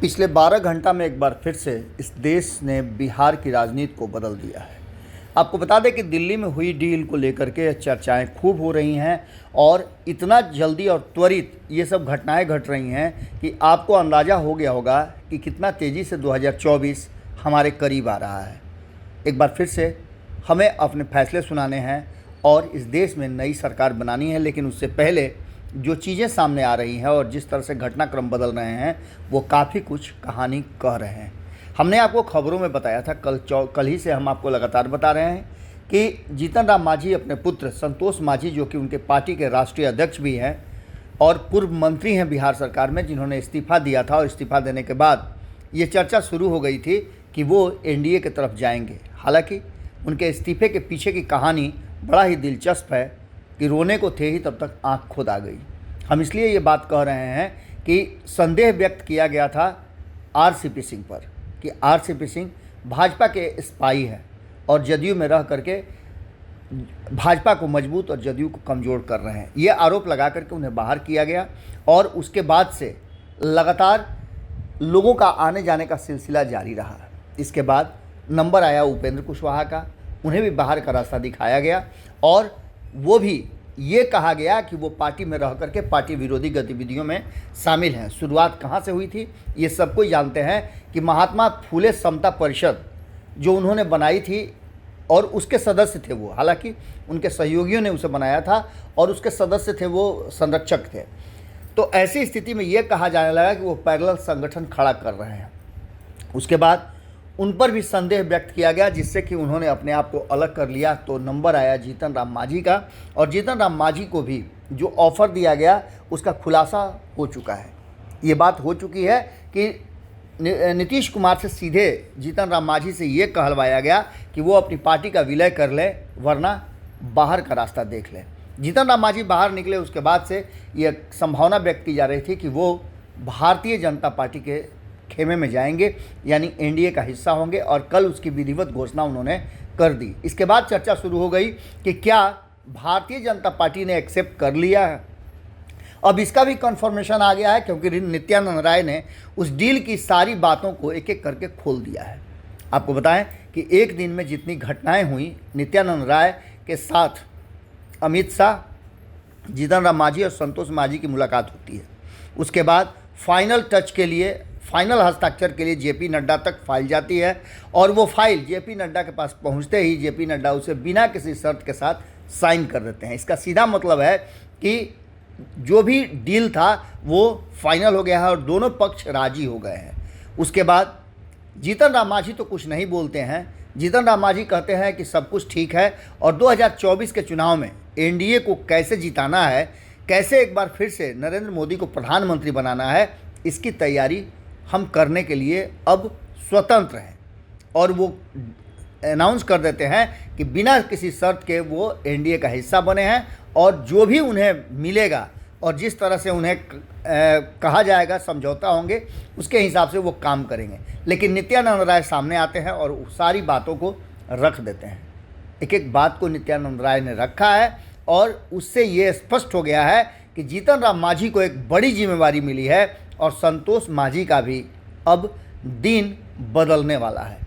पिछले 12 घंटा में एक बार फिर से इस देश ने बिहार की राजनीति को बदल दिया है। आपको बता दें कि दिल्ली में हुई डील को लेकर के चर्चाएं खूब हो रही हैं और इतना जल्दी और त्वरित ये सब घटनाएं घट रही हैं कि आपको अंदाज़ा हो गया होगा कि कितना तेज़ी से 2024 हमारे करीब आ रहा है। एक बार फिर से हमें अपने फैसले सुनाने हैं और इस देश में नई सरकार बनानी है, लेकिन उससे पहले जो चीज़ें सामने आ रही हैं और जिस तरह से घटनाक्रम बदल रहे हैं वो काफ़ी कुछ कहानी कह रहे हैं। हमने आपको खबरों में बताया था, कल ही से हम आपको लगातार बता रहे हैं कि जीतन राम मांझी अपने पुत्र संतोष मांझी, जो कि उनके पार्टी के राष्ट्रीय अध्यक्ष भी हैं और पूर्व मंत्री हैं बिहार सरकार में, जिन्होंने इस्तीफ़ा दिया था और इस्तीफ़ा देने के बाद ये चर्चा शुरू हो गई थी कि वो एनडीए की तरफ जाएंगे। हालांकि उनके इस्तीफे के पीछे की कहानी बड़ा ही दिलचस्प है कि रोने को थे ही तब तक आंख खुद आ गई। हम इसलिए ये बात कह रहे हैं कि संदेह व्यक्त किया गया था आरसीपी सिंह पर कि आरसीपी सिंह भाजपा के स्पाई है और जदयू में रह करके भाजपा को मजबूत और जदयू को कमज़ोर कर रहे हैं। ये आरोप लगा करके उन्हें बाहर किया गया और उसके बाद से लगातार लोगों का आने जाने का सिलसिला जारी रहा। इसके बाद नंबर आया उपेंद्र कुशवाहा का, उन्हें भी बाहर का रास्ता दिखाया गया और वो भी ये कहा गया कि वो पार्टी में रह करके पार्टी विरोधी गतिविधियों में शामिल हैं। शुरुआत कहाँ से हुई थी ये सब कोई जानते हैं कि महात्मा फूले समता परिषद जो उन्होंने बनाई थी और उसके सदस्य थे वो, हालांकि उनके सहयोगियों ने उसे बनाया था और उसके सदस्य थे वो संरक्षक थे। तो ऐसी स्थिति में ये कहा जाने लगा कि वो पैरेलल संगठन खड़ा कर रहे हैं। उसके बाद उन पर भी संदेह व्यक्त किया गया, जिससे कि उन्होंने अपने आप को अलग कर लिया। तो नंबर आया जीतन राम मांझी का और जीतन राम मांझी को भी जो ऑफ़र दिया गया उसका खुलासा हो चुका है। ये बात हो चुकी है कि नीतीश कुमार से सीधे जीतन राम मांझी से ये कहलवाया गया कि वो अपनी पार्टी का विलय कर ले, वरना बाहर का रास्ता देख ले। जीतन राम मांझी बाहर निकले उसके बाद से ये संभावना व्यक्त की जा रही थी कि वो भारतीय जनता पार्टी के खेमे में जाएंगे, यानी एनडीए का हिस्सा होंगे और कल उसकी विधिवत घोषणा उन्होंने कर दी। इसके बाद चर्चा शुरू हो गई कि क्या भारतीय जनता पार्टी ने एक्सेप्ट कर लिया है। अब इसका भी कंफर्मेशन आ गया है क्योंकि नित्यानंद राय ने उस डील की सारी बातों को एक एक करके खोल दिया है। आपको बताएं कि एक दिन में जितनी घटनाएं हुई, नित्यानंद राय के साथ अमित शाह, जीतन राम मांझी और संतोष मांझी की मुलाकात होती है। उसके बाद फाइनल टच के लिए, फाइनल हस्ताक्षर के लिए जेपी नड्डा तक फाइल जाती है और वो फाइल जेपी नड्डा के पास पहुंचते ही जेपी नड्डा उसे बिना किसी शर्त के साथ साइन कर देते हैं। इसका सीधा मतलब है कि जो भी डील था वो फाइनल हो गया है और दोनों पक्ष राजी हो गए हैं। उसके बाद जीतन राम मांझी तो कुछ नहीं बोलते हैं। जीतन राम मांझी कहते हैं कि सब कुछ ठीक है और 2024 के चुनाव में एनडीए को कैसे जिताना है, कैसे एक बार फिर से नरेंद्र मोदी को प्रधानमंत्री बनाना है, इसकी तैयारी हम करने के लिए अब स्वतंत्र हैं। और वो अनाउंस कर देते हैं कि बिना किसी शर्त के वो एनडीए का हिस्सा बने हैं और जो भी उन्हें मिलेगा और जिस तरह से उन्हें कहा जाएगा, समझौता होंगे, उसके हिसाब से वो काम करेंगे। लेकिन नित्यानंद राय सामने आते हैं और सारी बातों को रख देते हैं। एक एक बात को नित्यानंद राय ने रखा है और उससे ये स्पष्ट हो गया है कि जीतन राम मांझी को एक बड़ी जिम्मेवारी मिली है और संतोष मांझी का भी अब दिन बदलने वाला है।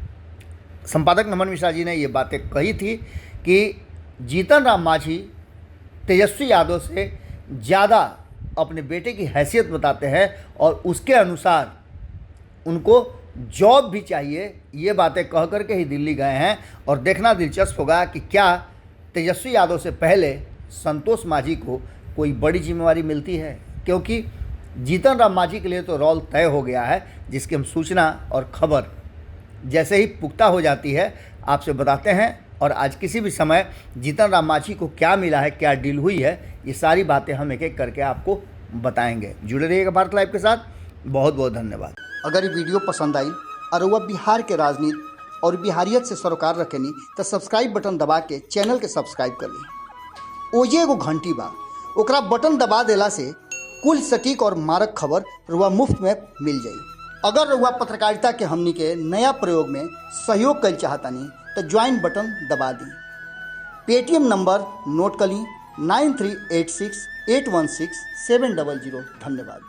संपादक नमन मिश्रा जी ने ये बातें कही थी कि जीतन राम मांझी तेजस्वी यादव से ज़्यादा अपने बेटे की हैसियत बताते हैं और उसके अनुसार उनको जॉब भी चाहिए। ये बातें कह कर के ही दिल्ली गए हैं और देखना दिलचस्प होगा कि क्या तेजस्वी यादव से पहले संतोष मांझी को कोई बड़ी जिम्मेवारी मिलती है, क्योंकि जीतन राम मांझी के लिए तो रोल तय हो गया है, जिसकी हम सूचना और खबर जैसे ही पुख्ता हो जाती है आपसे बताते हैं। और आज किसी भी समय जीतन राम मांझी को क्या मिला है, क्या डील हुई है, ये सारी बातें हम एक एक करके आपको बताएंगे। जुड़े रहिएगा भारत लाइव के साथ। बहुत बहुत धन्यवाद। अगर ये वीडियो पसंद आई और वह बिहार के राजनीति और बिहारियत से सरोकार रखेनी तो सब्सक्राइब बटन दबा के चैनल के सब्सक्राइब कर ली। ओजे एगो घंटी बा, ओकरा बटन दबा देला से कुल सटीक और मारक खबर रुआ मुफ्त में मिल जाई। अगर रुआ पत्रकारिता के हमनी के नया प्रयोग में सहयोग कर चाहतानी तो ज्वाइन बटन दबा दी। पेटीएम नंबर नोट कर ली 9386816700। धन्यवाद।